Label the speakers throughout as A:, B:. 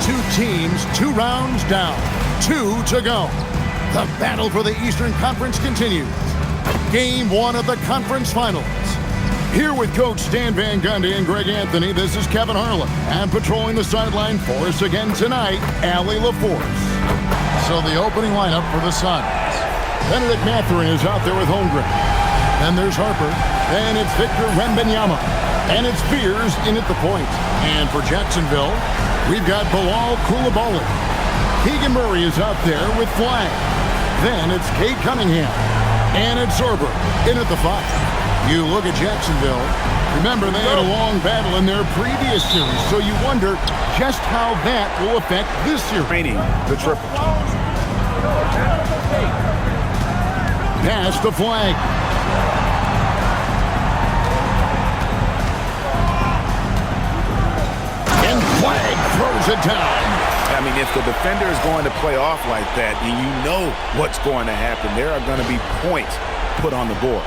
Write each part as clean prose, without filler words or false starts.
A: Two teams, 2 rounds down, 2 to go. The battle for the Eastern Conference continues. Game 1 of the conference finals. Here with Coach Stan Van Gundy and Greg Anthony, this is Kevin Harlan. And patrolling the sideline for us again tonight, Allie LaForce. So the opening lineup for the Suns. Benedict Mathurin is out there with Holmgren. Then there's Harper. Then it's Victor Wembanyama. And it's Spears in at the point. And for Jacksonville, we've got Bilal Coulibaly. Keegan Murray is out there with Flag. Then it's Cade Cunningham. And it's Sorber in at the 5. You look at Jacksonville. Remember, they had a long battle in their previous series, so you wonder just how that will affect this series.
B: Training the triple.
A: Pass to Flag. And Flag throws it down.
B: I mean, if the defender is going to play off like that, then you know what's going to happen. There are going to be points put on the board.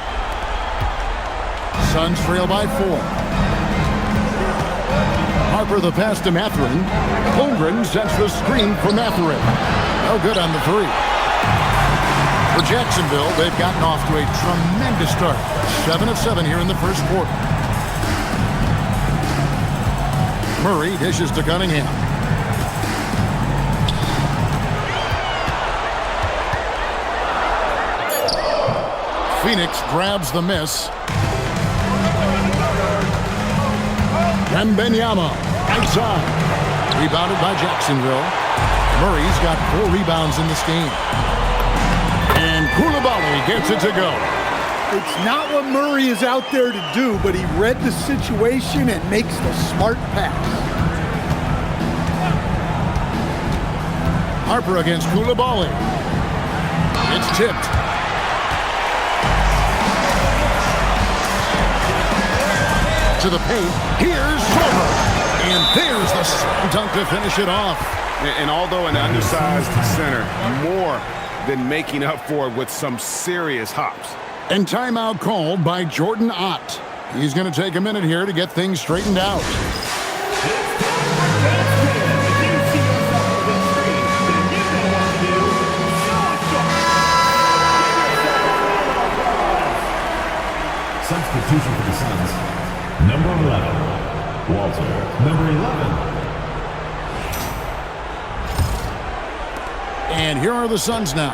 A: Suns trail by 4. Harper the pass to Mathurin. Holmgren sends the screen for Mathurin. No good on the 3. For Jacksonville, they've gotten off to a tremendous start. 7 of 7 here in the first quarter. Murray dishes to Cunningham. Phoenix grabs the miss. Wembanyama outside. Rebounded by Jacksonville. Murray's got 4 rebounds in this game. And Coulibaly gets it to go.
C: It's not what Murray is out there to do, but he read the situation and makes the smart pass.
A: Harper against Coulibaly. It's tipped. To the paint. Here's Sorber. And there's the slam dunk to finish it off.
B: And although an undersized center, more than making up for it with some serious hops.
A: And timeout called by Jordan Ott. He's going to take a minute here to get things straightened out.
D: Substitution for the Suns. Number 11, Walter. Number 11.
A: And here are the Suns now,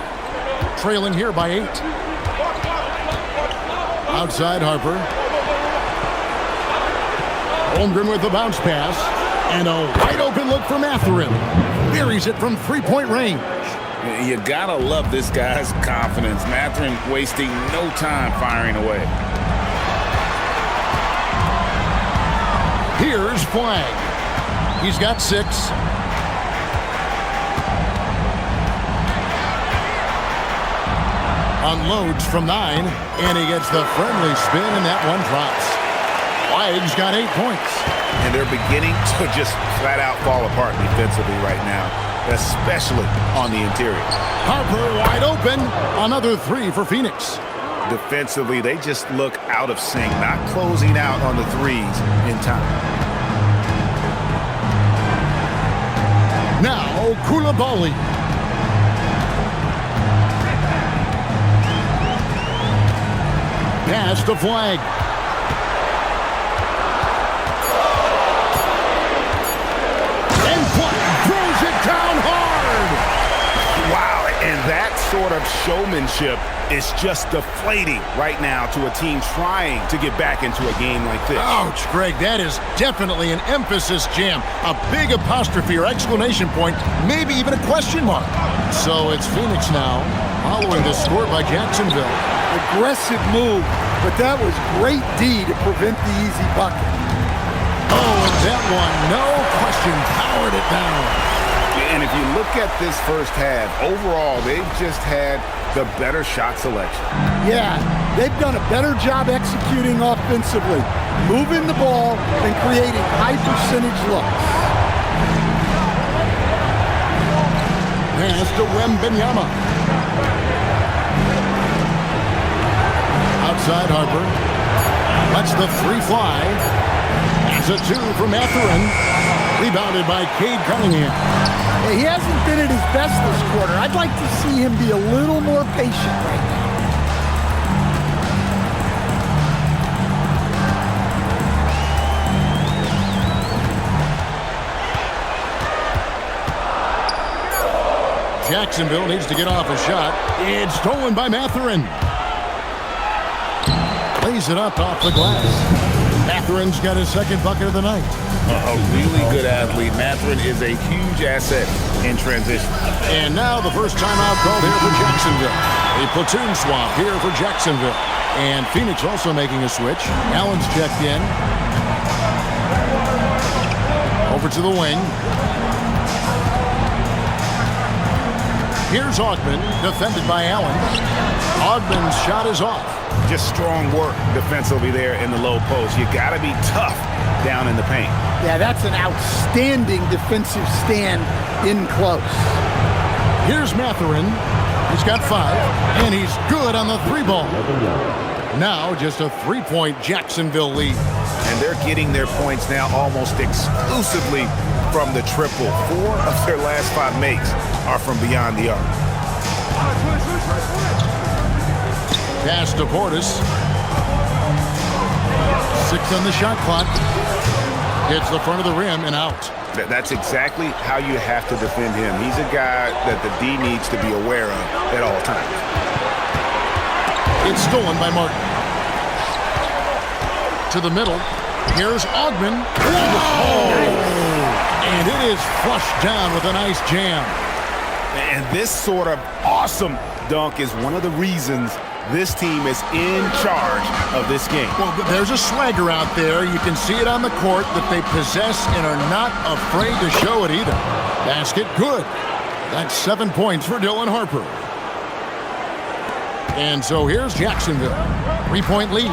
A: trailing here by 8. Outside Harper. Holmgren with the bounce pass. And a wide open look for Mathurin. Buries it from 3-point range.
B: You gotta love this guy's confidence. Mathurin wasting no time firing away.
A: Here's Flag. He's got 6. Unloads from 9, and he gets the friendly spin, and that one drops. Flag's got 8 points.
B: And they're beginning to just flat out fall apart defensively right now, especially on the interior.
A: Harper wide open. Another 3 for Phoenix.
B: Defensively, they just look out of sync, not closing out on the threes in time.
A: Now, Coulibaly. Pass to Flag. And Flag throws it down hard.
B: Wow, and that sort of showmanship is just deflating right now to a team trying to get back into a game like this.
A: Ouch, Greg, that is definitely an emphasis jam. A big apostrophe or exclamation point, maybe even a question mark. So it's Phoenix now, following the score by Jacksonville.
C: Aggressive move, but that was great D to prevent the easy bucket.
A: Oh, and that one, no question, powered it down.
B: And if you look at this first half, overall, they've just had the better shot selection.
C: Yeah, they've done a better job executing offensively, moving the ball and creating high percentage looks.
A: Pass to Wembanyama. Outside Harper. Lets the 3 fly. That's a 2 for Mathurin. Rebounded by Cade Cunningham.
C: Yeah, he hasn't been at his best this quarter. I'd like to see him be a little more patient right now.
A: Jacksonville needs to get off a shot. It's stolen by Mathurin. Lays it up off the glass. Mathurin's got his second bucket of the night.
B: A really good athlete. Mathurin is a huge asset in transition.
A: And now the first timeout called here for Jacksonville. A platoon swap here for Jacksonville. And Phoenix also making a switch. Allen's checked in. Over to the wing. Here's Ogden, defended by Allen. Ogden's shot is off.
B: Just strong work defensively there in the low post. You got to be tough down in the paint.
C: Yeah, that's an outstanding defensive stand in close.
A: Here's Mathurin. He's got 5, and he's good on the 3 ball. Now just a 3-point Jacksonville lead.
B: And they're getting their points now almost exclusively from the triple. 4 of their last 5 makes are from beyond the arc.
A: Pass to Portis. 6 on the shot clock. Hits the front of the rim and out.
B: That's exactly how you have to defend him. He's a guy that the D needs to be aware of at all times.
A: It's stolen by Martin. To the middle. Here's Ogden. Oh! And it is flushed down with a nice jam.
B: And this sort of awesome dunk is one of the reasons this team is in charge of this game.
A: Well, there's a swagger out there. You can see it on the court that they possess and are not afraid to show it either. Basket, good. That's 7 points for Dylan Harper. And so here's Jacksonville. 3-point lead.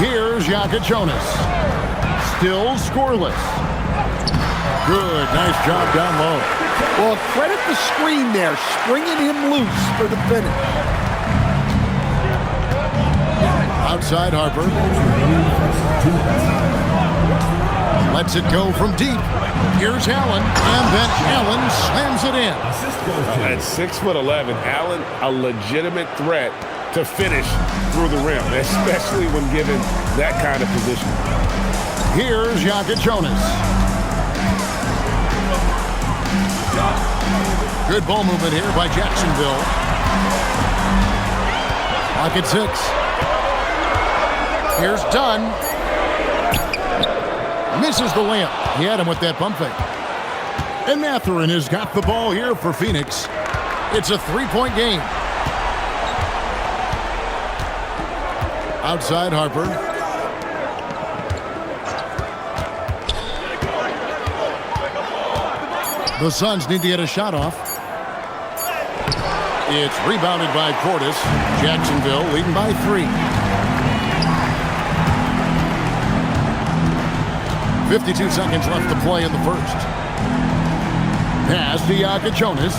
A: Here's Jonas. Still scoreless. Good, nice job down low.
C: Well, credit the screen there, springing him loose for the finish.
A: Outside Harper. Lets it go from deep. Here's Allen, and then Allen slams it in.
E: At 6'11", Allen, a legitimate threat to finish through the rim, especially when given that kind of position.
A: Here's Jonas. Good ball movement here by Jacksonville. Pocket 6. Here's Dunn. Misses the layup. He had him with that pump fake. And Mathurin has got the ball here for Phoenix. It's a 3-point game. Outside Harper. The Suns need to get a shot off. It's rebounded by Portis. Jacksonville leading by 3. 52 seconds left to play in the first. Pass to Jonas.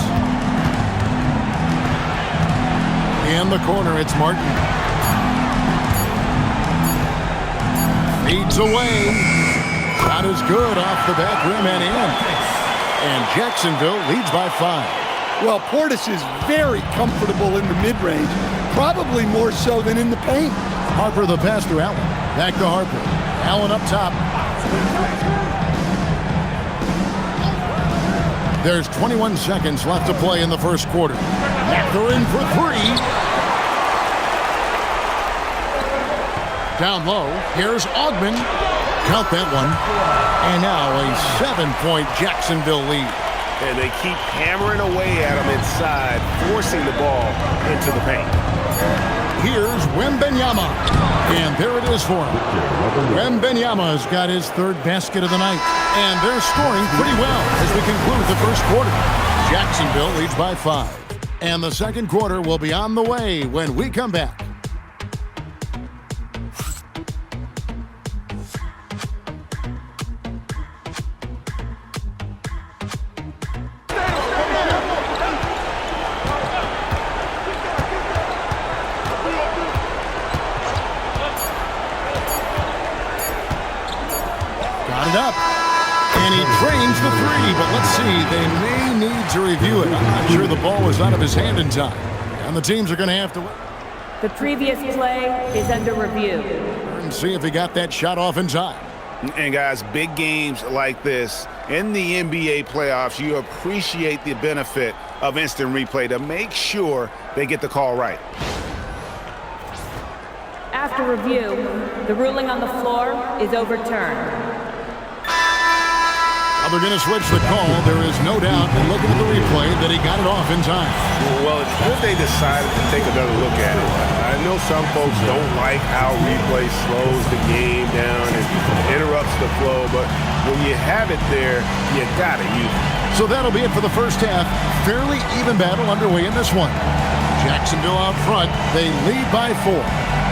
A: In the corner, it's Martin. Feeds away. Shot is good off the back rim and in. And Jacksonville leads by 5.
C: Well, Portis is very comfortable in the mid-range, probably more so than in the paint.
A: Harper the pass to Allen. Back to Harper. Allen up top. There's 21 seconds left to play in the first quarter. Mathurin for 3. Down low. Here's Ogden. Count that one. And now a 7-point Jacksonville lead.
B: And they keep hammering away at him inside, forcing the ball into the paint.
A: Here's Wembanyama. And there it is for him. Wembanyama's got his 3rd basket of the night. And they're scoring pretty well as we conclude the first quarter. Jacksonville leads by 5. And the second quarter will be on the way when we come back. it up. And he drains the three, but let's see. They may need to review it. I'm not sure the ball was out of his hand in time. And the teams are going to have to
F: The previous play is under review.
A: and see if he got that shot off in time.
B: And guys, big games like this in the NBA playoffs, you appreciate the benefit of instant replay to make sure they get the call right.
F: After review, the ruling on the floor is overturned.
A: Now they're going to switch the call. There is no doubt, in looking at the replay, that he got it off in time.
E: Well, it's good they decided to take another look at it. I know some folks don't like how replay slows the game down and interrupts the flow, but when you have it there, you got to use it.
A: So that'll be it for the first half. Fairly even battle underway in this one. Jacksonville out front. They lead by 4.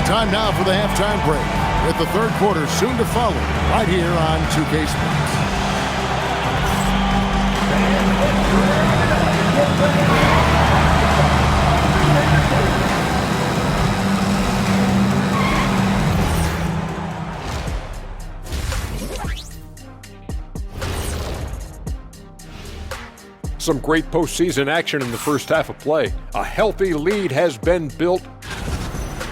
A: Time now for the halftime break, with the third quarter soon to follow right here on 2K Sports.
G: Some great postseason action in the first half of play. A healthy lead has been built.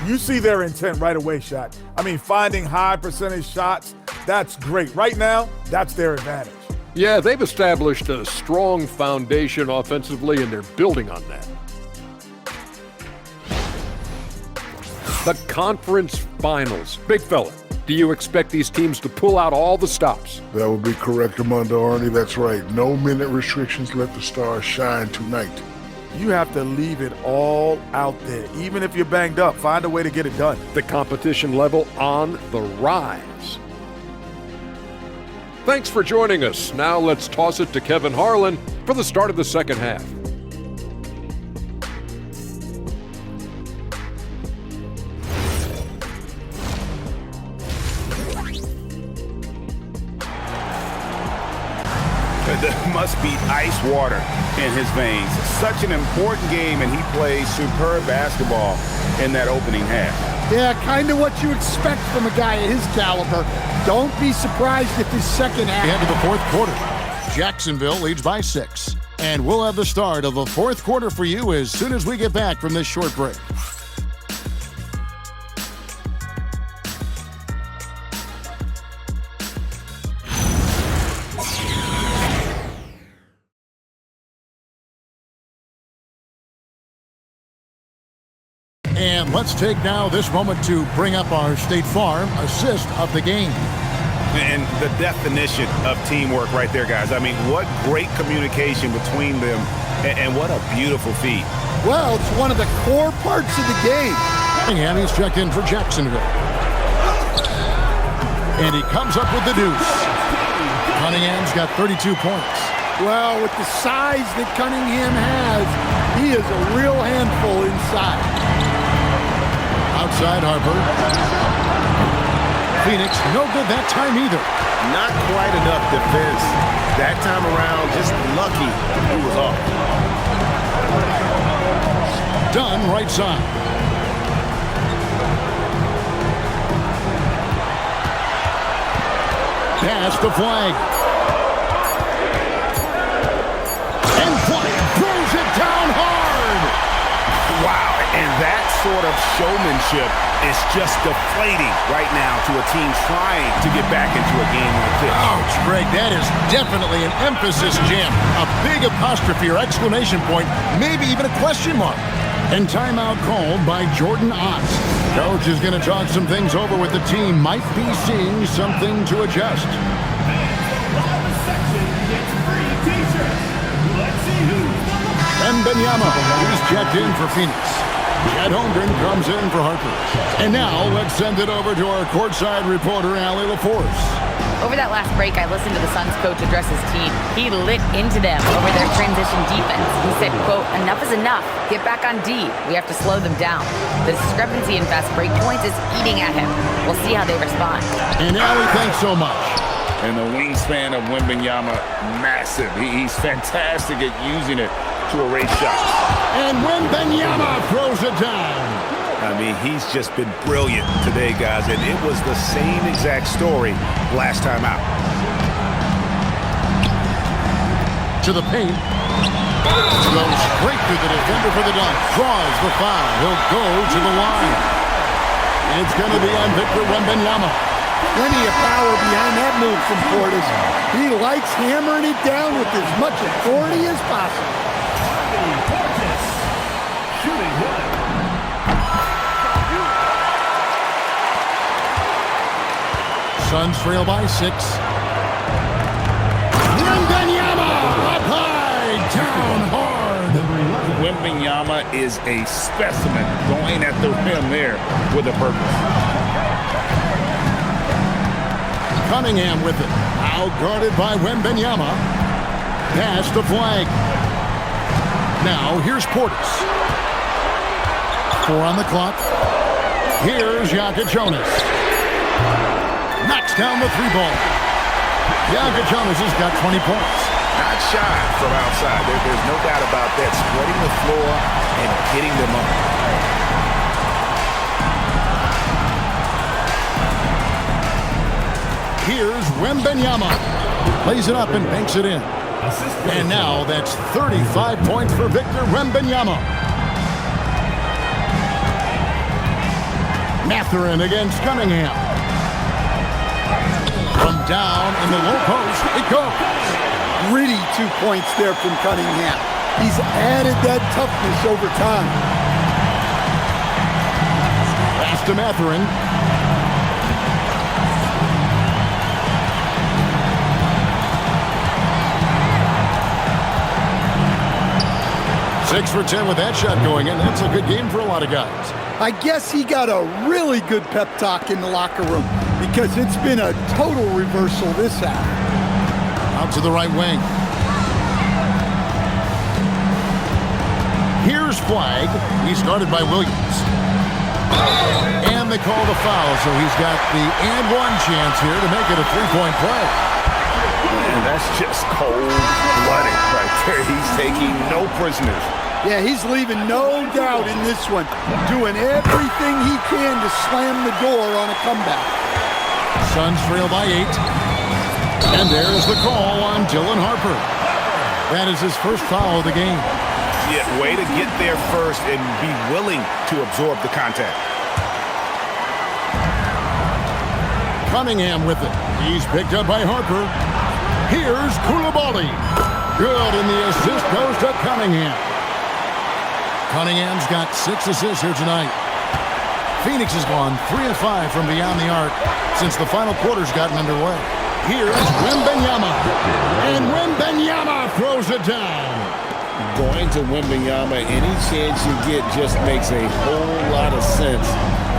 H: You see their intent right away, Shaq. I mean, finding high percentage shots, that's great. Right now, that's their advantage.
G: Yeah, they've established a strong foundation offensively, and they're building on that. The conference finals. Big fella, do you expect these teams to pull out all the stops?
I: That would be correct, Armando Arnie. That's right. No minute restrictions. Let the stars shine tonight.
H: You have to leave it all out there. Even if you're banged up, find a way to get it done.
G: The competition level on the rise. Thanks for joining us. Now let's toss it to Kevin Harlan for the start of the second half.
B: There must be ice water in his veins. Such an important game, and he plays superb basketball in that opening half.
C: Yeah, kind of what you expect from a guy of his caliber. Don't be surprised if his second half.
A: End of the fourth quarter. Jacksonville leads by 6. And we'll have the start of the fourth quarter for you as soon as we get back from this short break. And let's take now this moment to bring up our State Farm assist of the game.
B: And the definition of teamwork right there, guys. I mean, what great communication between them, and what a beautiful feat.
C: Well, it's one of the core parts of the game.
A: And he's checked in for Jacksonville. And he comes up with the deuce. Cunningham's got 32 points.
C: Well, with the size that Cunningham has, he is a real handful inside.
A: Outside Harper. Phoenix, no good that time either.
E: Not quite enough defense. That time around, just lucky he was off.
A: Dunn, right side. Pass the flag. And White throws it down hard.
B: Wow, and that sort of showmanship is just deflating right now to a team trying to get back into a game like this.
A: Ouch, Greg, that is definitely an emphasis jam. A big apostrophe or exclamation point, maybe even a question mark. And timeout called by Jordan Ott. Coach is going to talk some things over with the team. Might be seeing something to adjust. And Benyama, he's checked in for Phoenix. Chad Holmgren comes in for Harper. And now let's send it over to our courtside reporter, Allie LaForce.
J: Over that last break, I listened to the Suns coach address his team. He lit into them over their transition defense. He said, quote, "Enough is enough. Get back on D. We have to slow them down. The discrepancy in fast break points is eating at him. We'll see how they respond."
A: And Allie, thanks so much.
B: And the wingspan of Wembanyama, massive. He's fantastic at using it to erase shots.
A: And Wembanyama throws it down.
B: I mean, he's just been brilliant today, guys, and it was the same exact story last time out.
A: To the paint. Goes straight through the defender for the dunk. Draws the foul. He'll go to the line. It's going to be on Victor Wembanyama.
C: Plenty of power behind that move from Portis. He likes hammering it down with as much authority as possible.
A: Suns trail by 6. Wembanyama up high, down hard.
B: Wembanyama is a specimen going at the rim there with a purpose.
A: Cunningham with it. Now guarded by Wembanyama. Pass to Flag. Now here's Portis. 4 on the clock. Here's Jonas. Knocks down the 3-ball. Jonas has got 20 points.
B: Not shy from outside. There's no doubt about that. Spreading the floor and getting them up.
A: Here's Wembanyama. Plays it up and banks it in. And now that's 35 points for Victor Wembanyama. Mathurin against Cunningham. From down in the low post, it goes.
C: Gritty 2 points there from Cunningham. He's added that toughness over time.
A: Pass to Mathurin. Six for 10 with that shot going in. That's a good game for a lot of guys.
C: I guess he got a really good pep talk in the locker room because it's been a total reversal this half.
A: Out to the right wing. Here's Flag. He's guarded by Williams. And they call the foul, so he's got the and one chance here to make it a 3-point play.
B: Man, that's just cold-blooded right there. He's taking no prisoners.
C: Yeah, he's leaving no doubt in this one. Doing everything he can to slam the door on a comeback.
A: Suns trail by 8. And there's the call on Dylan Harper. That is his first foul of the game.
B: Yeah, way to get there first and be willing to absorb the contact.
A: Cunningham with it. He's picked up by Harper. Here's Coulibaly. Good, and the assist goes to Cunningham. Cunningham's got 6 assists here tonight. Phoenix has gone 3 of 5 from beyond the arc since the final quarter's gotten underway. Here's Wembanyama. And Wembanyama throws it down.
E: Going to Wembanyama, any chance you get just makes a whole lot of sense.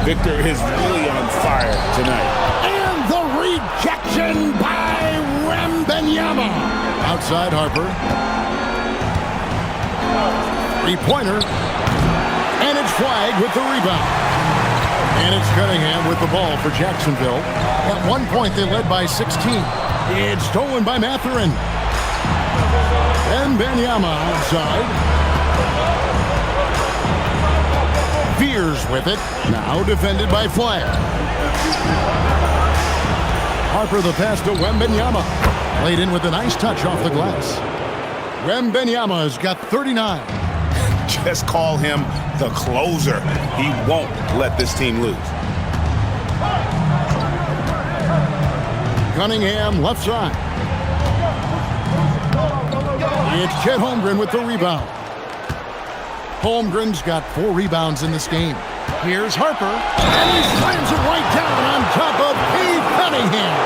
E: Victor is really on fire tonight.
A: And the rejection by Wembanyama. Outside Harper. 3-pointer. And it's Flag with the rebound. And it's Cunningham with the ball for Jacksonville. At one point, they led by 16. It's stolen by Mathurin. And Wembanyama outside. Veers with it. Now defended by Flag. Harper the pass to Wembanyama. Laid in with a nice touch off the glass. Wembanyama has got 39.
B: Just call him the closer. He won't let this team lose.
A: Cunningham left side. It's Chet Holmgren with the rebound. Holmgren's got 4 rebounds in this game. Here's Harper, and he slams it right down on top of Cade Cunningham.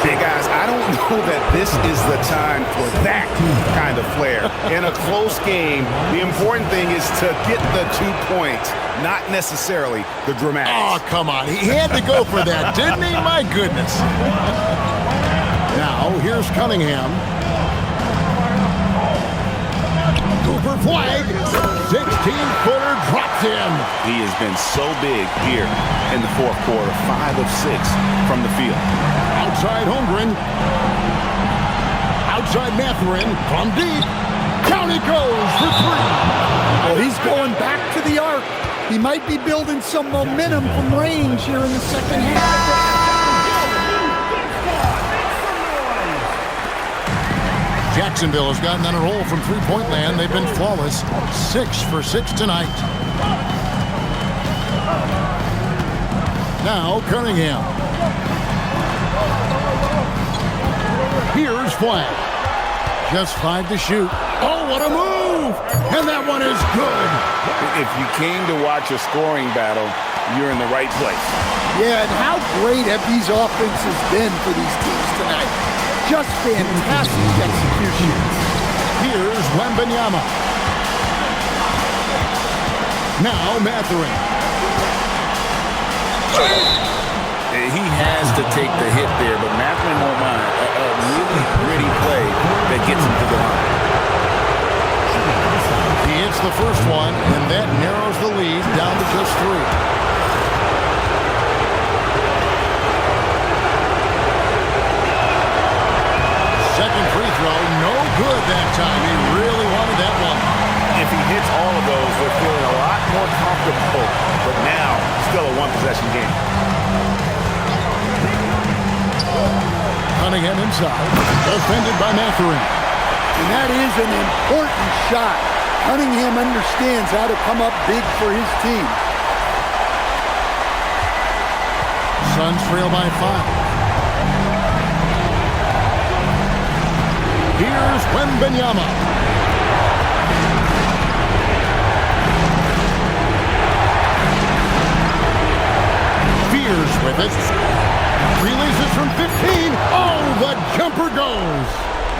B: Hey guys, I don't know that this is the time for that kind of flair. In a close game, the important thing is to get the 2 points, not necessarily the dramatics.
A: Oh, come on. He had to go for that, didn't he? My goodness. Now, here's Cunningham. Cooper Flag. 16-footer dropped in.
B: He has been so big here in the fourth quarter. 5 of 6 from the field.
A: Outside Holmgren. Outside Mathurin. From deep. Down he goes for 3.
C: Oh, he's going back to the arc. He might be building some momentum from range here in the second half.
A: Jacksonville has gotten on a roll from three-point land. They've been flawless. 6 for 6 tonight. Now Cunningham. Here's Flag. Just 5 to shoot. Oh, what a move! And that one is good.
B: If you came to watch a scoring battle, you're in the right place.
C: Yeah, and how great have these offenses been for these teams tonight? Just fantastic execution.
A: Here's Wembanyama. Now Mathurin.
B: He has to take the hit there, but Mathurin won't mind. A really gritty play that gets him to the line.
A: He hits the first one, and that narrows the lead down to just 3. Second free throw, no good that time. He really wanted that one.
B: If he hits all of those, they're feeling a lot more comfortable. But now, still a one-possession game.
A: Cunningham inside, defended by Mathurin.
C: And that is an important shot. Cunningham understands how to come up big for his team.
A: Suns trail by 5. Here's Wembanyama. Fears with it. Releases from 15. Oh, the jumper goes.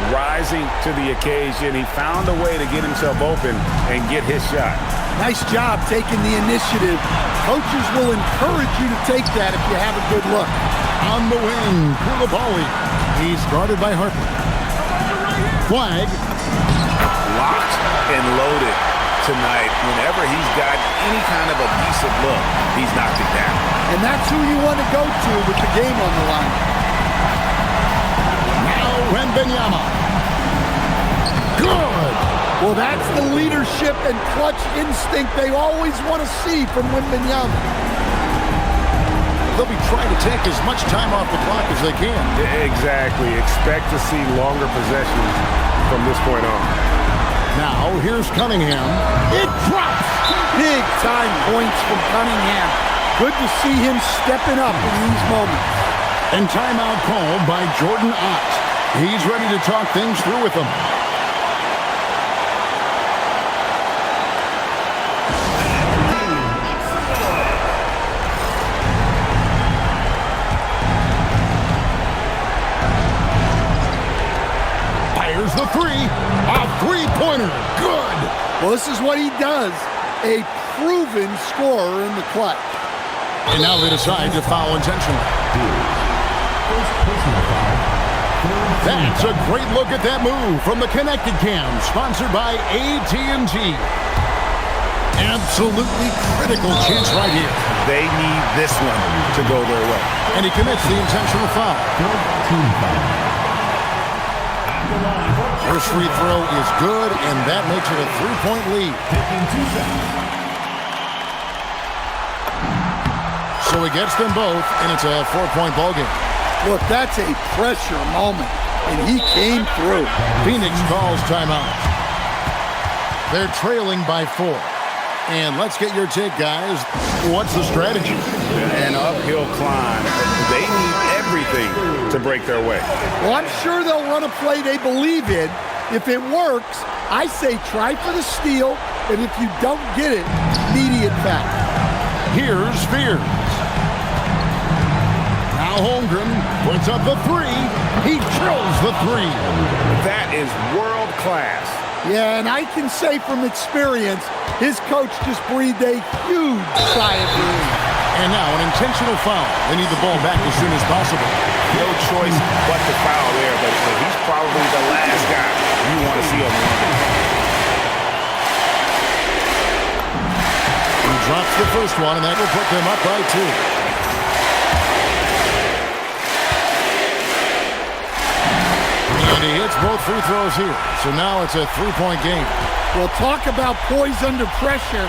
B: Rising to the occasion, he found a way to get himself open and get his shot.
C: Nice job taking the initiative. Coaches will encourage you to take that if you have a good look.
A: On the wing, Koulibaly. He's guarded by Harper. Flag.
B: Locked and loaded tonight. Whenever he's got any kind of a decent look, he's knocked it down.
C: And that's who you want to go to with the game on the line.
A: Now Wembanyama. Good.
C: Well, that's the leadership and clutch instinct they always want to see from Wembanyama.
A: They'll be trying to take as much time off the clock as they can.
E: Exactly. Expect to see longer possessions from this point on.
A: Now, here's Cunningham. It drops!
C: Big time points from Cunningham. Good to see him stepping up in these moments.
A: And timeout called by Jordan Ott. He's ready to talk things through with them. Fires the three. A three-pointer. Good.
C: Well, this is what he does. A proven scorer in the clutch.
A: And now they decide to foul intentionally. That's a great look at that move from the Connected Cam, sponsored by AT&T. Absolutely critical chance right here.
B: They need this one to go their way.
A: And he commits the intentional foul. First free throw is good, and that makes it a 3-point lead. So he gets them both, and it's a 4-point ballgame.
C: Look, that's a pressure moment, and he came through.
A: Phoenix calls timeout. They're trailing by 4. And let's get your take, guys. What's the strategy?
B: An uphill climb. They need everything to break their way.
C: Well, I'm sure they'll run a play they believe in. If it works, I say try for the steal, and if you don't get it, immediate foul.
A: Here's Spears. Now Holmgren puts up the 3. He drills the 3.
B: That is world class.
C: Yeah, and I can say from experience, his coach just breathed a huge sigh of relief.
A: And now an intentional foul. They need the ball back as soon as possible.
B: No choice but to foul there, but he's probably the last guy you want to see on the line.
A: He drops the first one, and that will put them up by 2. And he hits both free throws here. So now it's a 3-point game.
C: Well, talk about poise under pressure.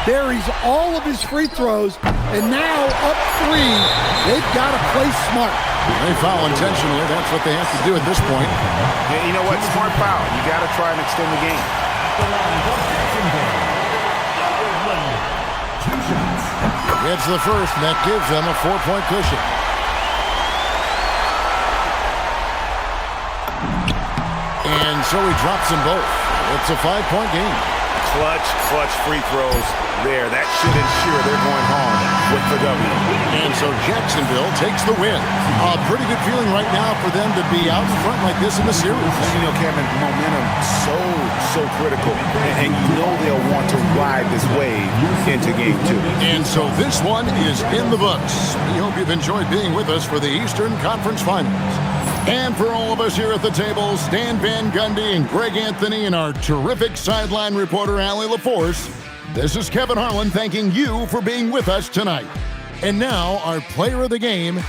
C: Buries all of his free throws, and now up 3. They've got to play smart.
A: They foul intentionally. That's what they have to do at this point.
B: Yeah, you know what? Smart foul. You got to try and extend the game.
A: Gets the first, and that gives them a 4-point cushion. And so he drops them both. It's a 5-point game.
B: Clutch free throws there. That should ensure they're going home with the W.
A: And so Jacksonville takes the win. A pretty good feeling right now for them to be out in front like this in the series.
B: You know, Kevin, momentum so critical. And you know they'll want to ride this wave into game 2.
A: And so this one is in the books. We hope you've enjoyed being with us for the Eastern Conference Finals. And for all of us here at the table, Stan Van Gundy and Greg Anthony and our terrific sideline reporter, Allie LaForce, this is Kevin Harlan thanking you for being with us tonight. And now, our player of the game,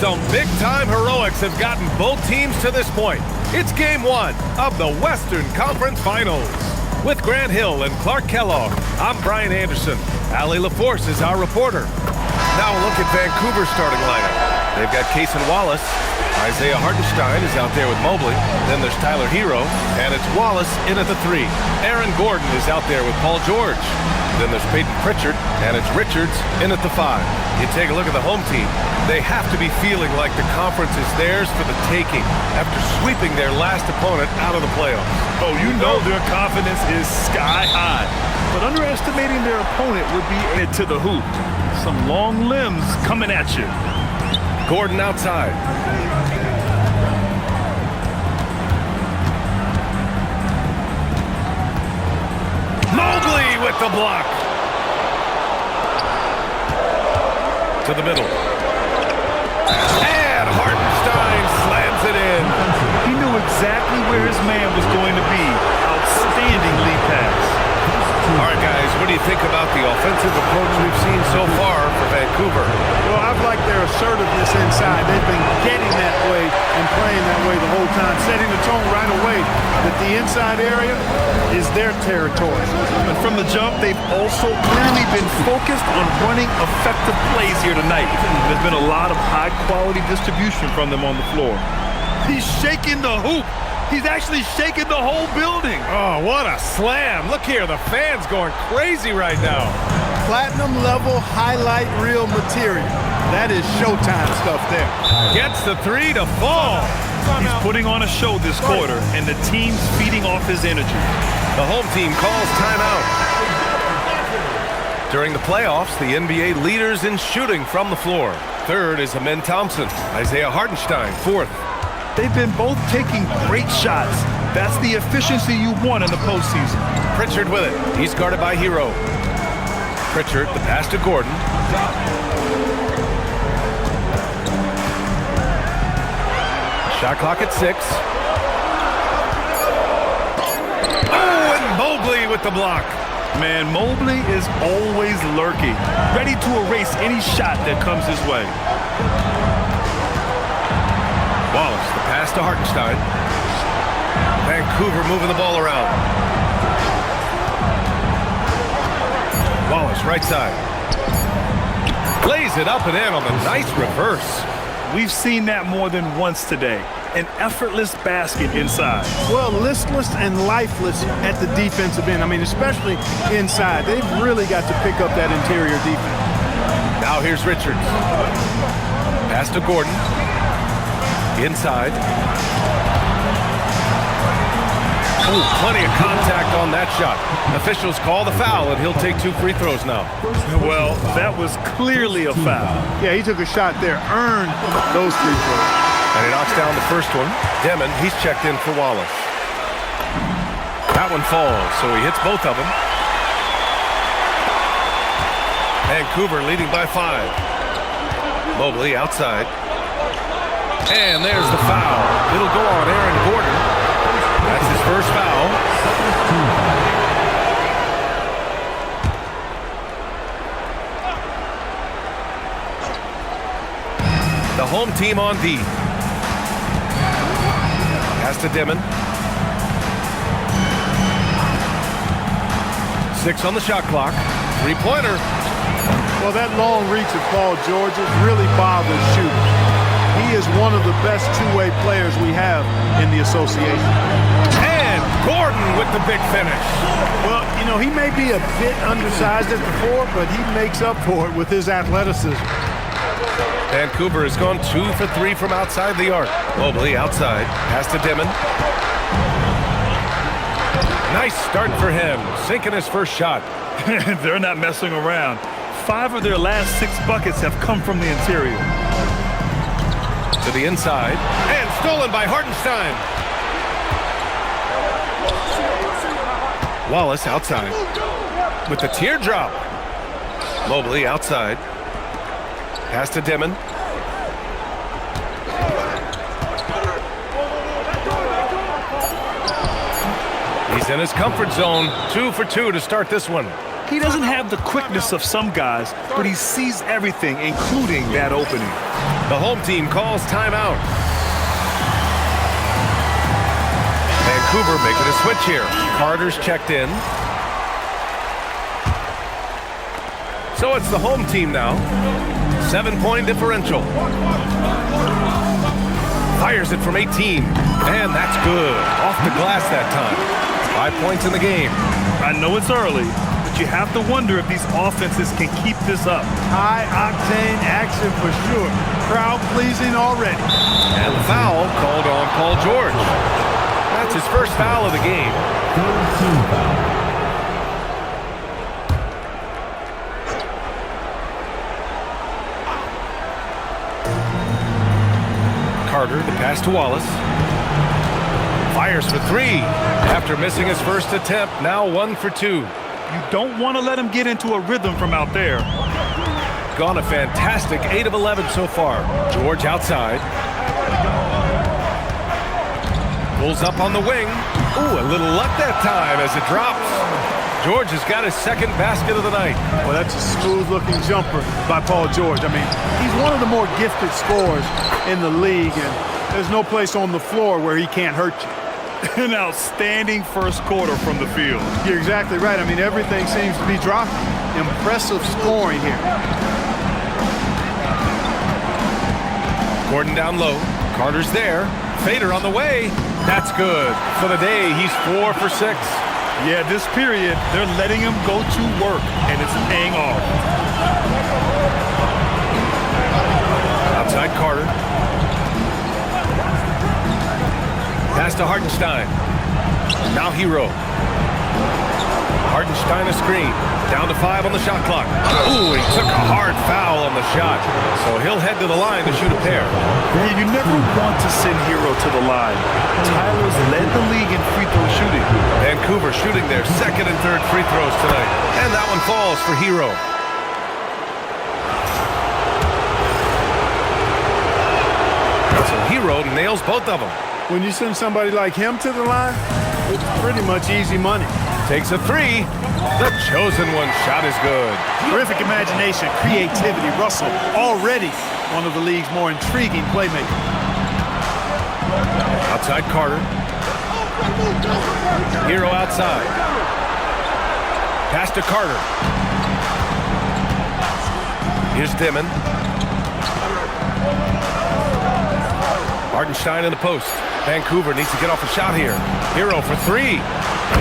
K: Some big-time heroics have gotten both teams to this point. It's Game 1 of the Western Conference Finals. With Grant Hill and Clark Kellogg, I'm Brian Anderson. Allie LaForce is our reporter. Now a look at Vancouver's starting lineup. They've got Cason Wallace. Isaiah Hartenstein is out there with Mobley. Then there's Tyler Hero, and it's Wallace in at the 3. Aaron Gordon is out there with Paul George. Then there's Peyton Pritchard, and it's Richards in at the 5. You take a look at the home team. They have to be feeling like the conference is theirs for the taking after sweeping their last opponent out of the playoffs.
L: Oh, you know their confidence is sky high. But underestimating their opponent would be added to the hoop. Some long limbs coming at you.
K: Gordon outside. Mobley with the block. To the middle. And Hartenstein slams it in.
L: He knew exactly where his man was going to be. Outstanding lead pass.
K: All right, guys, what do you think about the offensive approach we've seen so far for Vancouver?
M: Well, I've liked their assertiveness inside. They've been getting that way and playing that way the whole time, setting the tone right away that the inside area is their territory.
L: And from the jump, they've also clearly been focused on running effective plays here tonight. There's been a lot of high-quality distribution from them on the floor.
K: He's shaking the hoop. He's actually shaking the whole building. Oh, what a slam. Look here, the fans going crazy right now.
M: Platinum level highlight reel material. That is Showtime stuff there.
K: Gets the 3 to fall.
L: He's putting on a show this quarter, and the team's feeding off his energy.
K: The home team calls timeout. During the playoffs, the NBA leaders in shooting from the floor. Third is Amen Thompson. Isaiah Hartenstein, 4th.
L: They've been both taking great shots. That's the efficiency you want in the postseason.
K: Pritchard with it. He's guarded by Hero. Pritchard, the pass to Gordon. Shot clock at 6. Oh, and Mobley with the block.
L: Man, Mobley is always lurking, ready to erase any shot that comes his way.
K: Wallace, the pass to Hartenstein. Vancouver moving the ball around. Wallace, right side. Lays it up and in on the nice reverse.
L: We've seen that more than once today. An effortless basket inside.
M: Well, listless and lifeless at the defensive end. I mean, especially inside. They've really got to pick up that interior defense.
K: Now here's Richards. Pass to Gordon. Inside. Ooh, plenty of contact on that shot. Officials call the foul, and he'll take 2 free throws now.
L: Well, that was clearly a foul.
M: Yeah, he took a shot there, earned those free throws.
K: And he knocks down the first one. Demon, he's checked in for Wallace. That one falls, so he hits both of them. Vancouver leading by 5. Mobley outside. And there's the foul. It'll go on Aaron Gordon. That's his first foul. The home team on D. Pass to Demon. 6 on the shot clock. 3-pointer.
M: Well, that long reach of Paul George really bothers shooters. He is one of the best two-way players we have in the association.
K: And Gordon with the big finish.
M: Well, you know, he may be a bit undersized at the 4, but he makes up for it with his athleticism.
K: Vancouver has gone 2 for 3 from outside the arc. Mobley outside. Pass to Demon. Nice start for him. Sinking his first shot.
L: They're not messing around. 5 of their last 6 buckets have come from the interior.
K: To the inside. And stolen by Hartenstein. Wallace outside. With the teardrop. Mobley outside. Pass to Demon. He's in his comfort zone. 2 for 2 to start this one.
L: He doesn't have the quickness of some guys, but he sees everything, including that opening.
K: The home team calls timeout. Vancouver making a switch here. Carter's checked in. So it's the home team now. 7-point differential. Fires it from 18. And that's good. Off the glass that time. 5 points in the game.
L: I know it's early, but you have to wonder if these offenses can keep this up.
M: High-octane action for sure. Crowd-pleasing already.
K: And the foul called on Paul George. That's his first foul of the game.
D: 13 foul.
K: Carter, the pass to Wallace. Fires for 3 after missing his first attempt. Now 1 for 2.
L: You don't want to let him get into a rhythm from out there.
K: Gone a fantastic 8 of 11 so far. George outside. Pulls up on the wing. Ooh, a little luck that time as it drops. George has got his second basket of the night.
M: Well, that's a smooth-looking jumper by Paul George. I mean, he's one of the more gifted scorers in the league, and there's no place on the floor where he can't hurt you.
L: An outstanding first quarter from the field.
M: You're exactly right. I mean, everything seems to be dropping. Impressive scoring here.
K: Gordon down low. Carter's there. Fader on the way. That's good. For the day, he's 4 for 6.
L: Yeah, this period, they're letting him go to work, and it's paying off.
K: Outside Carter. Pass to Hartenstein. Now Hero. Hartenstein a screen. Down to 5 on the shot clock. Ooh, he took a hard foul on the shot. So he'll head to the line to shoot a pair.
L: Yeah, you never want to send Hero to the line. Tyler's led the league in free throw shooting.
K: Vancouver shooting their second and third free throws tonight. And that one falls for Hero. So Hero nails both of them.
M: When you send somebody like him to the line, it's pretty much easy money.
K: Takes a 3. The chosen one shot is good.
M: Terrific imagination, creativity. Russell already one of the league's more intriguing playmakers.
K: Outside Carter. Hero outside. Pass to Carter. Here's Dimon. Hartenstein in the post. Vancouver needs to get off a shot here. Hero for three.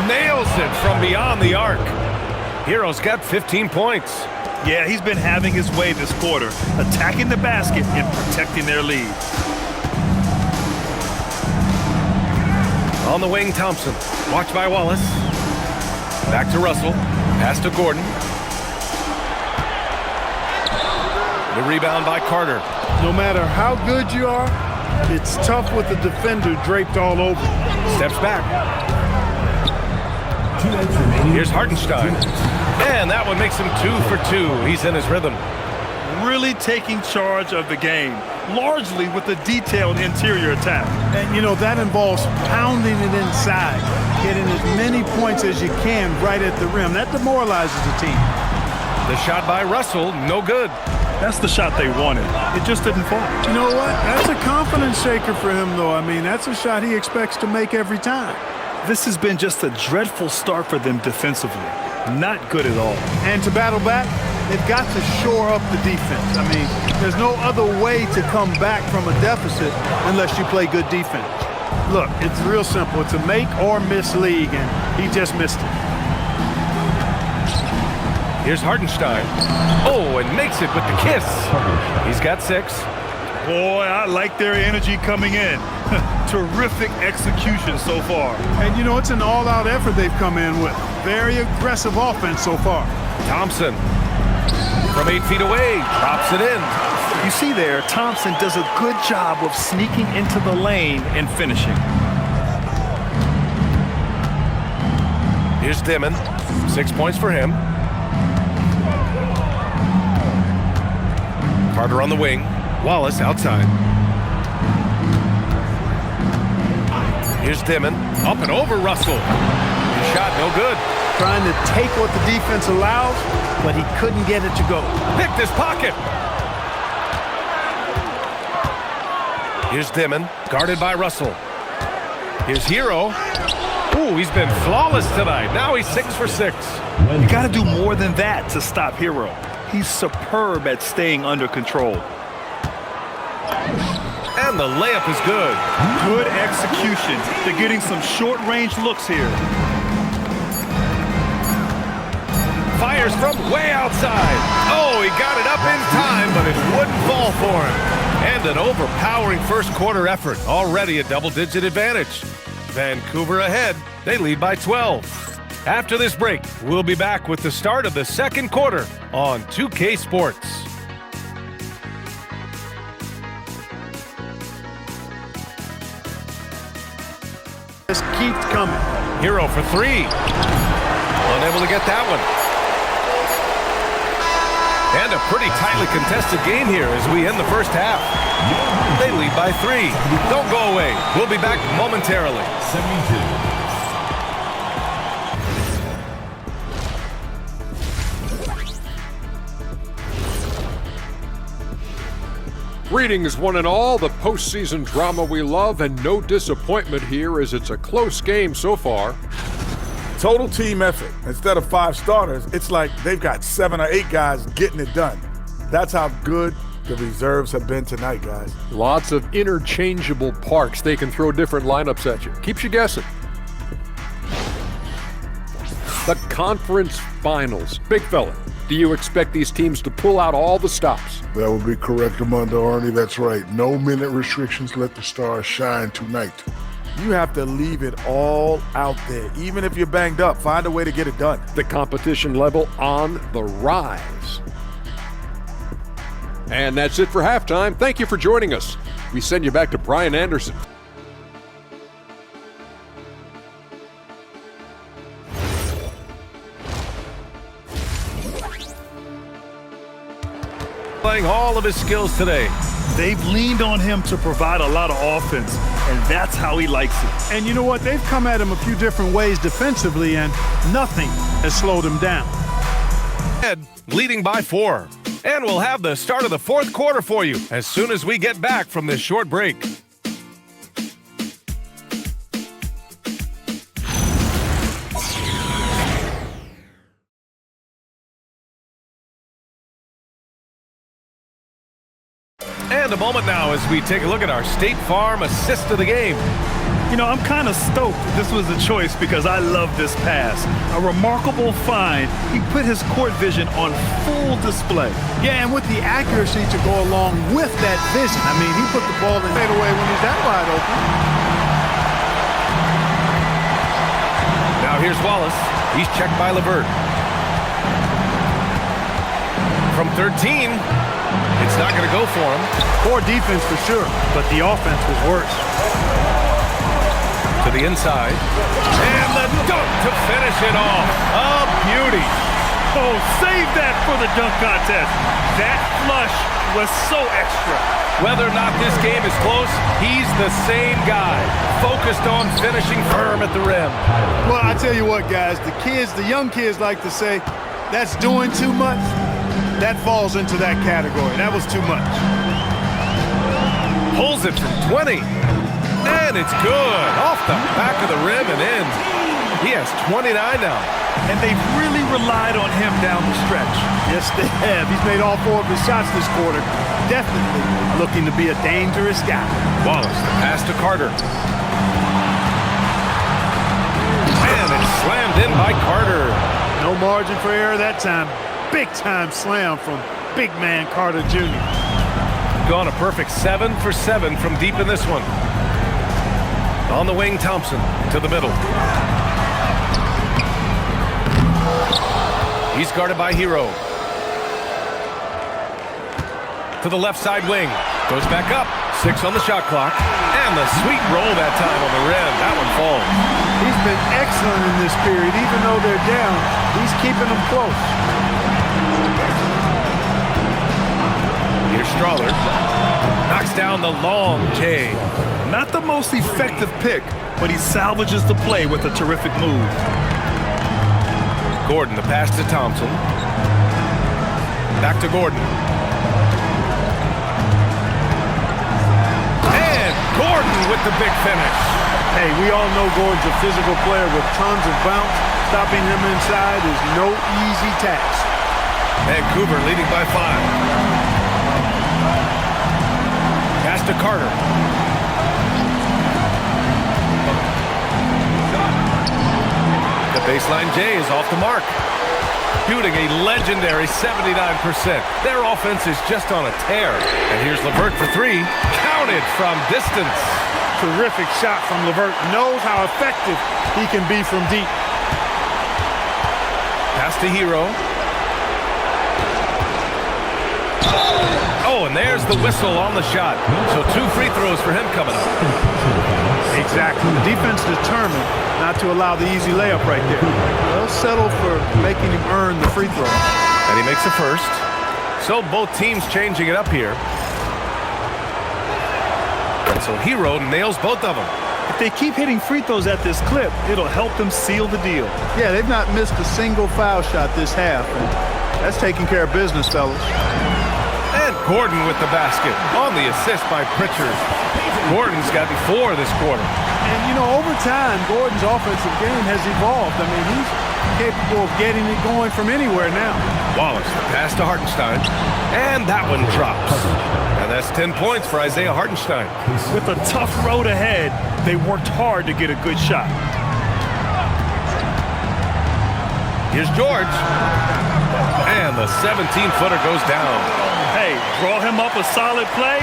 K: Nails it from beyond the arc. Hero's got 15 points.
L: Yeah, he's been having his way this quarter, attacking the basket and protecting their lead.
K: On the wing, Thompson. Watched by Wallace. Back to Russell. Pass to Gordon. The rebound by Carter.
M: No matter how good you are, it's tough with the defender draped all over.
K: Steps back. Here's Hartenstein. And that one makes him 2 for 2. He's in his rhythm.
L: Really taking charge of the game, largely with a detailed interior attack.
M: And, you know, that involves pounding it inside, getting as many points as you can right at the rim. That demoralizes the team.
K: The shot by Russell, no good.
L: That's the shot they wanted. It just didn't fall.
M: You know what? That's a confidence shaker for him, though. I mean, that's a shot he expects to make every time.
L: This has been just a dreadful start for them defensively. Not good at all.
M: And to battle back, they've got to shore up the defense. I mean, there's no other way to come back from a deficit unless you play good defense. Look, it's real simple. It's a make or miss league, and he just missed it.
K: Here's Hartenstein. Oh, and makes it with the kiss. He's got 6.
L: Boy, I like their energy coming in. Terrific execution so far.
M: And, you know, it's an all-out effort they've come in with. Very aggressive offense so far.
K: Thompson from 8 feet away, drops it in.
L: You see there, Thompson does a good job of sneaking into the lane and finishing.
K: Here's Dimon. 6 points for him. Carter on the wing. Wallace outside. Here's Dimon. Up and over Russell. His shot no good.
M: Trying to take what the defense allows, but he couldn't get it to go.
K: Picked his pocket. Here's Dimon, guarded by Russell. Here's Hero. Ooh, he's been flawless tonight. Now he's 6 for 6.
L: You got to do more than that to stop Hero. He's superb at staying under control.
K: And the layup is good.
L: Good execution. They're getting some short-range looks here.
K: Fires from way outside. Oh, he got it up in time, but it wouldn't fall for him. And an overpowering first quarter effort. Already a double-digit advantage. Vancouver ahead. They lead by 12. After this break, we'll be back with the start of the second quarter on 2K Sports.
M: Just keeps coming.
K: Hero for 3. Unable to get that one. And a pretty tightly contested game here as we end the first half. They lead by 3. Don't go away. We'll be back momentarily.
D: 72.
G: Greetings, one and all. The postseason drama we love, and no disappointment here as it's a close game so far.
H: Total team effort. Instead of 5 starters, it's like they've got 7 or 8 guys getting it done. That's how good the reserves have been tonight, guys.
G: Lots of interchangeable parts. They can throw different lineups at you. Keeps you guessing. The conference finals. Big fella, do you expect these teams to pull out all the stops?
I: That would be correct, Armando Arnie. That's right. No minute restrictions. Let the stars shine tonight.
H: You have to leave it all out there. Even if you're banged up, find a way to get it done.
G: The competition level on the rise. And that's it for halftime. Thank you for joining us. We send you back to Brian Anderson.
K: Playing all of his skills today.
L: They've leaned on him to provide a lot of offense, and that's how he likes it.
M: And you know what? They've come at him a few different ways defensively, and nothing has slowed him down.
K: Leading by 4. And we'll have the start of the fourth quarter for you as soon as we get back from this short break. a moment now as we take a look at our State Farm assist of the game.
L: You know, I'm kind of stoked this was a choice because I love this pass. A remarkable find. He put his court vision on full display.
M: Yeah, and with the accuracy to go along with that vision. I mean, he put the ball in fade away when he's that wide open.
K: Now here's Wallace. He's checked by LeVert. From 13, it's not going to go for him.
M: Poor defense for sure, but the offense was worse.
K: To the inside. And the dunk to finish it off. A beauty.
L: Oh, save that for the dunk contest. That flush was so extra.
K: Whether or not this game is close, he's the same guy, focused on finishing firm at the rim.
M: Well, I tell you what, guys, the young kids like to say, that's doing too much. That falls into that category. That was too much.
K: Pulls it from 20. And it's good. Off the back of the rim and in. He has 29 now.
L: And they've really relied on him down the stretch.
M: Yes, they have. He's made all 4 of his shots this quarter. Definitely looking to be a dangerous guy.
K: Wallace, the pass to Carter. And it's slammed in by Carter.
M: No margin for error that time. Big-time slam from big man Carter Jr.
K: Gone a perfect 7 for 7 from deep in this one. On the wing, Thompson to the middle. He's guarded by Hero. To the left side wing. Goes back up. 6 on the shot clock. And the sweet roll that time on the rim. That one falls.
M: He's been excellent in this period. Even though they're down, he's keeping them close.
K: Here's Strawler. Knocks down the long J.
L: Not the most effective pick, but he salvages the play with a terrific move.
K: Gordon, the pass to Thompson. Back to Gordon. And Gordon with the big finish.
M: Hey, we all know Gordon's a physical player with tons of bounce. Stopping him inside is no easy task.
K: Vancouver leading by 5. Pass to Carter. The baseline J is off the mark. Shooting a legendary 79%. Their offense is just on a tear. And here's LeVert for 3. Counted from distance.
M: Terrific shot from LeVert. Knows how effective he can be from deep.
K: Pass to Hero. Oh, and there's the whistle on the shot. So 2 free throws for him coming up.
M: Exactly. The defense determined not to allow the easy layup right there. They'll settle for making him earn the free throw.
K: And he makes the first. So both teams changing it up here. And so Hero nails both of them.
L: If they keep hitting free throws at this clip, it'll help them seal the deal.
M: Yeah, they've not missed a single foul shot this half. And that's taking care of business, fellas.
K: And Gordon with the basket on the assist by Pritchard. Gordon's gotten 4 this quarter.
M: And, you know, over time, Gordon's offensive game has evolved. I mean, he's capable of getting it going from anywhere now.
K: Wallace, the pass to Hartenstein. And that one drops. And that's 10 points for Isaiah Hartenstein.
L: With a tough road ahead, they worked hard to get a good shot.
K: Here's George. And the 17-footer goes down.
L: Hey, draw him up a solid play,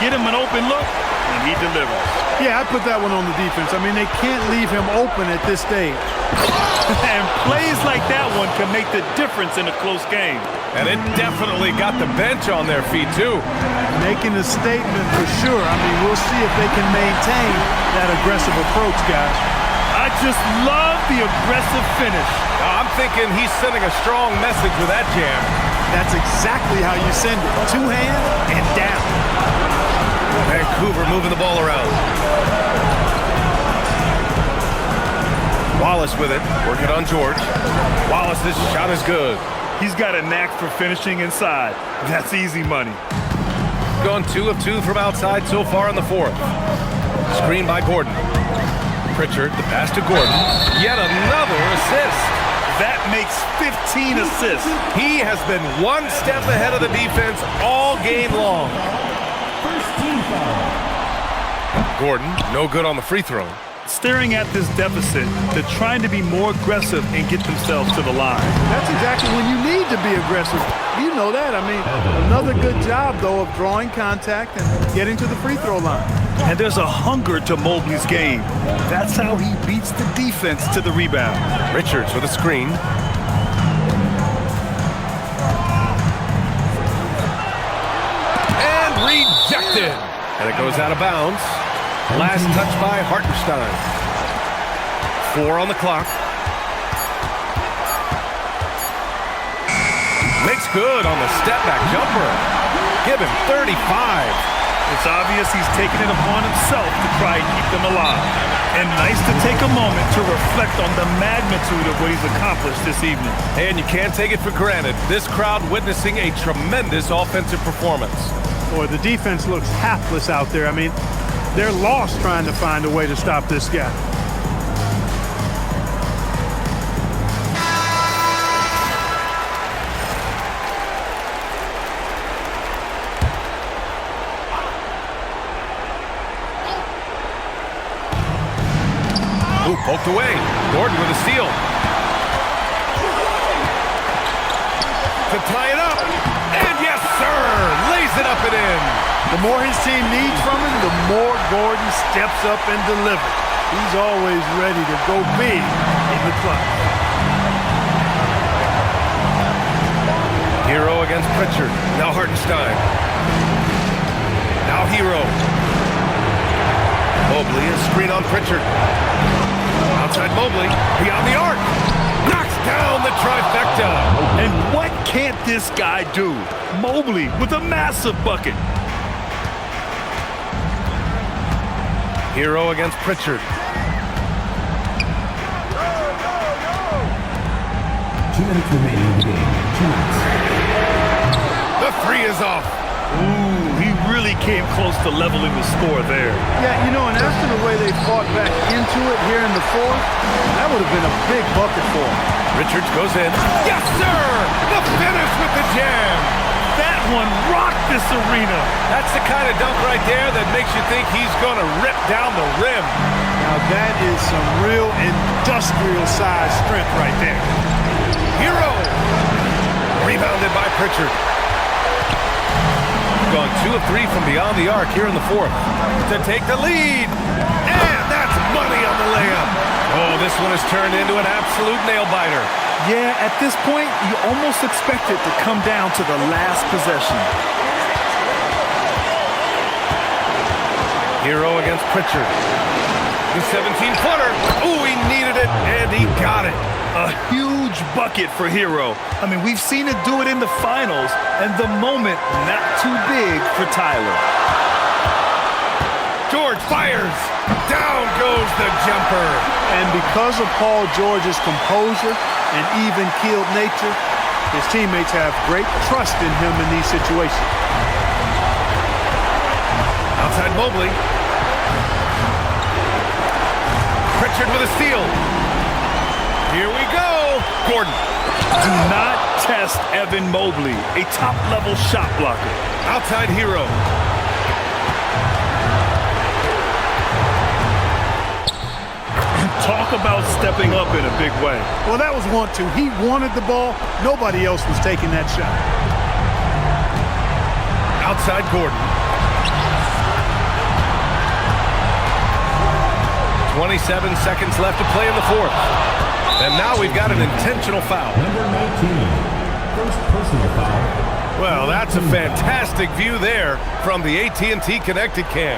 L: get him an open look, and he delivers.
M: Yeah, I put that one on the defense. I mean, they can't leave him open at this stage.
L: And plays like that one can make the difference in a close game.
K: And it definitely got the bench on their feet, too.
M: Making a statement for sure. I mean, we'll see if they can maintain that aggressive approach, guys.
L: I just love the aggressive finish.
K: I'm thinking he's sending a strong message with that jam.
M: That's exactly how you send it. 2-hand and down.
K: Vancouver moving the ball around. Wallace with it, working on George. Wallace's shot is good.
L: He's got a knack for finishing inside. That's easy money.
K: Gone 2 of 2 from outside so far in the 4th. Screen by Gordon. Pritchard, the pass to Gordon. Yet another assist.
L: That makes 15 assists.
K: He has been one step ahead of the defense all game long. Gordon, no good on the free throw.
L: Staring at this deficit, they're trying to be more aggressive and get themselves to the line.
M: That's exactly when you need to be aggressive. You know that. I mean, another good job, though, of drawing contact and getting to the free throw line.
L: And there's a hunger to Mobley's game. That's how he beats the defense to the rebound.
K: Richards with a screen. And rejected. And it goes out of bounds. Last touch by Hartenstein. 4 on the clock. Makes good on the step-back jumper. Give him 35.
L: It's obvious he's taking it upon himself to try and keep them alive. And nice to take a moment to reflect on the magnitude of what he's accomplished this evening.
K: And you can't take it for granted. This crowd witnessing a tremendous offensive performance.
M: Boy, the defense looks hapless out there. I mean, they're lost trying to find a way to stop this guy.
K: Ooh, poked away. Gordon with a steal. To tie it up. And yes, sir! Lays it up and in.
M: The more his team needs from him, the more Gordon steps up and delivers. He's always ready to go big in the clutch.
K: Hero against Pritchard. Now Hartenstein. Now Hero. Mobley, a screen on Pritchard. Outside Mobley, beyond the arc. Knocks down the trifecta.
L: And what can't this guy do? Mobley with a massive bucket.
K: Hero against Pritchard.
D: 2 minutes remaining in the game. 2 minutes.
K: The three is off.
L: Ooh, he really came close to leveling the score there.
M: Yeah, you know, and after the way they fought back into it here in the fourth, that would have been a big bucket for him.
K: Richards goes in. Yes, sir! The finish with the jam.
L: That one rocked this arena.
K: That's the kind of dunk right there that makes you think he's going to rip down the rim.
M: Now that is some real industrial size strength right there.
K: Hero! Rebounded by Pritchard. Gone 2 of 3 from beyond the arc here in the fourth to take the lead. And that's money on the layup. Oh, this one has turned into an absolute nail-biter.
L: Yeah, at this point, you almost expect it to come down to the last possession.
K: Hero against Pritchard. The 17-footer. Ooh, he needed it, and he got it.
L: A huge bucket for Hero. I mean, we've seen it do it in the finals, and the moment not too big for Tyler.
K: George fires. Down goes the jumper.
M: And because of Paul George's composure and even-keeled nature, his teammates have great trust in him in these situations.
K: Outside Mobley. Pritchard with a steal. Here we go. Gordon.
L: Do not test Evan Mobley, a top-level shot blocker.
K: Outside Hero.
L: Talk about stepping up in a big way.
M: Well, that was want to. He wanted the ball. Nobody else was taking that shot.
K: Outside Gordon. 27 seconds left to play in the fourth. And now we've got an intentional foul.
D: Number 19. First personal foul.
K: Well, that's a fantastic view there from the AT&T Connected Cam.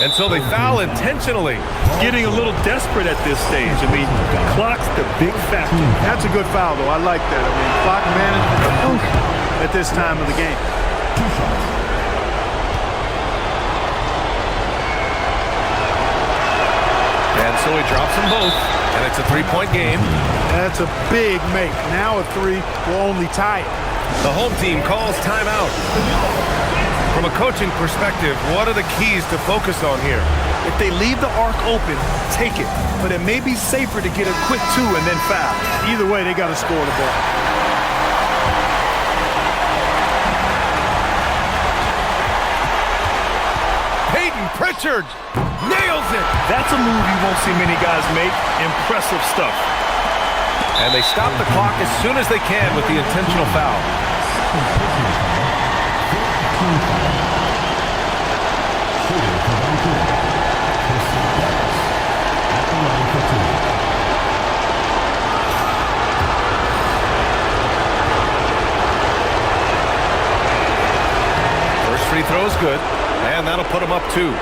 K: And so they foul intentionally.
L: Getting a little desperate at this stage. I mean, clock's the big factor.
M: That's a good foul, though. I like that. I mean, clock management at this time of the game.
K: And so he drops them both, and it's a three-point game.
M: That's a big make. Now a three will only tie it.
K: The home team calls timeout. From a coaching perspective, what are the keys to focus on here?
L: If they leave the arc open, take it. But it may be safer to get a quick 2 and then foul. Either way, they got to score the ball.
K: Peyton Pritchard nails it.
L: That's a move you won't see many guys make. Impressive stuff.
K: And they stop the clock as soon as they can with the intentional foul. First free throw is good, and that'll put them up 2.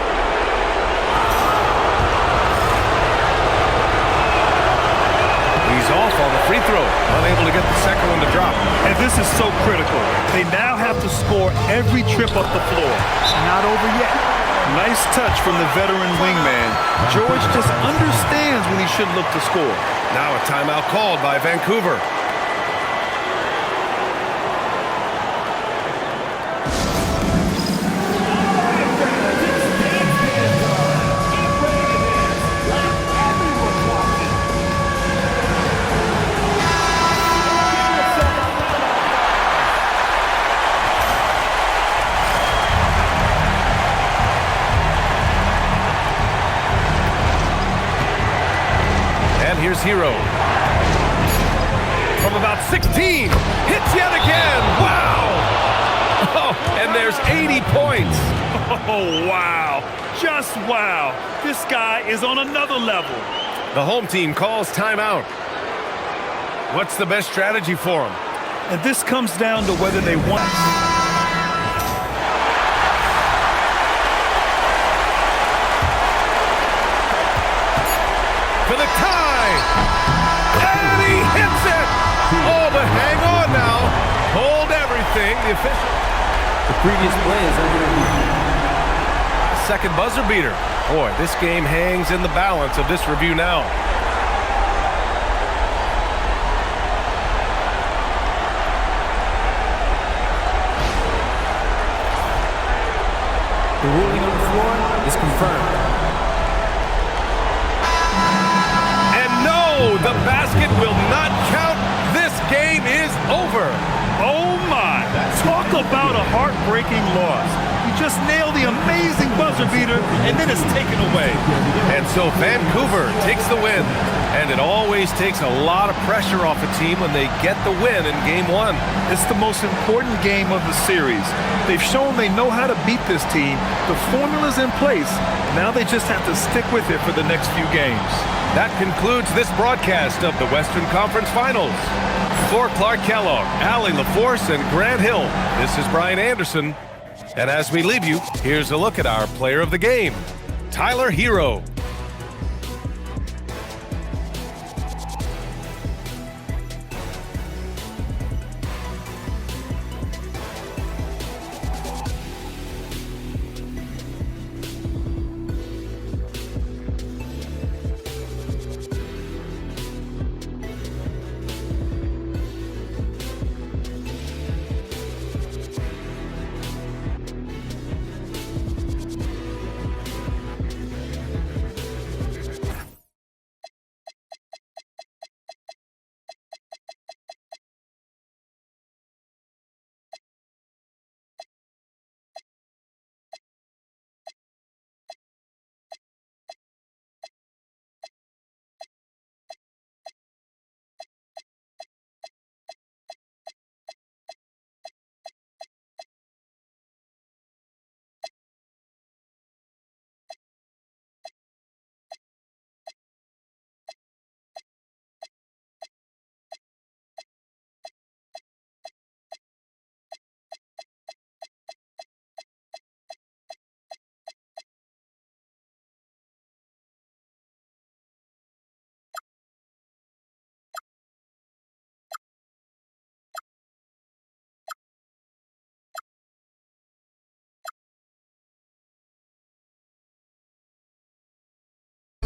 K: He's off on the free throw, unable to get the second one to drop.
L: And this is so critical. They now have to score every trip up the floor. Not over yet. Nice touch from the veteran wingman. George just understands when he should look to score.
K: Now a timeout called by Vancouver. Here's Hero. From about 16, hits yet again. Wow! Oh, and there's 80 points.
L: Oh, wow. Just wow. This guy is on another level.
K: The home team calls timeout. What's the best strategy for them?
L: And this comes down to whether they want...
K: For the tie! And he hits it! Oh, but hang on now. Hold everything. The official...
N: The previous play is under...
K: Second buzzer beater. Boy, this game hangs in the balance of this review now.
N: The ruling on the floor is confirmed.
K: And no, the basket will not count. This game is over.
L: Oh my! Talk about a heartbreaking loss. You just nailed the amazing buzzer beater, and then it's taken away.
K: And so Vancouver takes the win. And it always takes a lot of pressure off a team when they get the win in Game 1.
L: It's the most important game of the series. They've shown they know how to beat this team. The formula's in place. Now they just have to stick with it for the next few games.
K: That concludes this broadcast of the Western Conference Finals. For Clark Kellogg, Allie LaForce, and Grant Hill, this is Brian Anderson. And as we leave you, here's a look at our player of the game, Tyler Hero.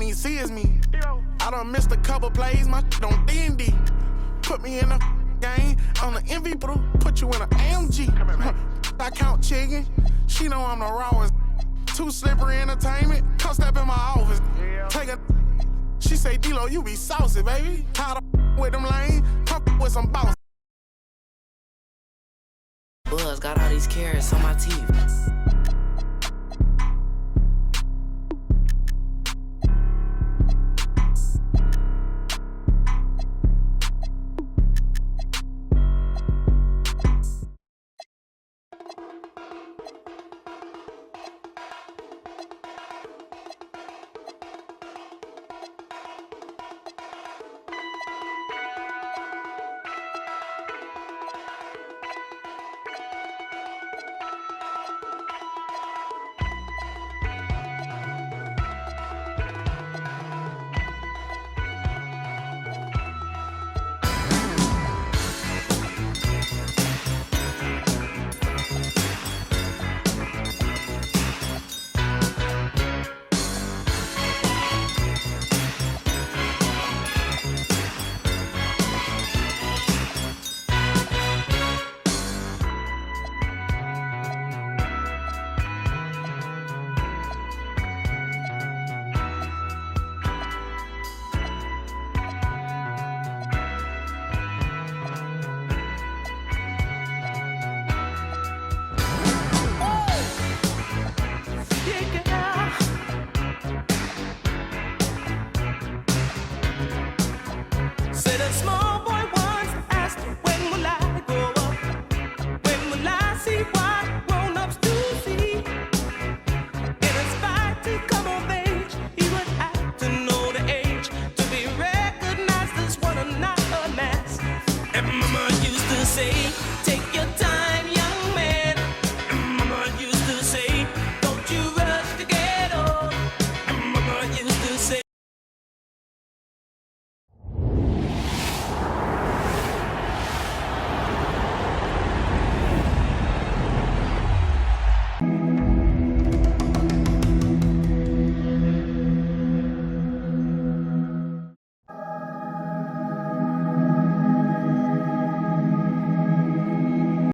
O: He sees me. I done missed a couple plays, my shit on D&D. Put me in a game on the MVP, put you in an AMG. I count chicken, She know I'm the rawest. Too slippery entertainment. Come step in my office. Take a. She say, D-Lo, you be saucy, baby. Tired of with them lame. Come with some boss.
P: Buzz got all these carrots on my teeth. Say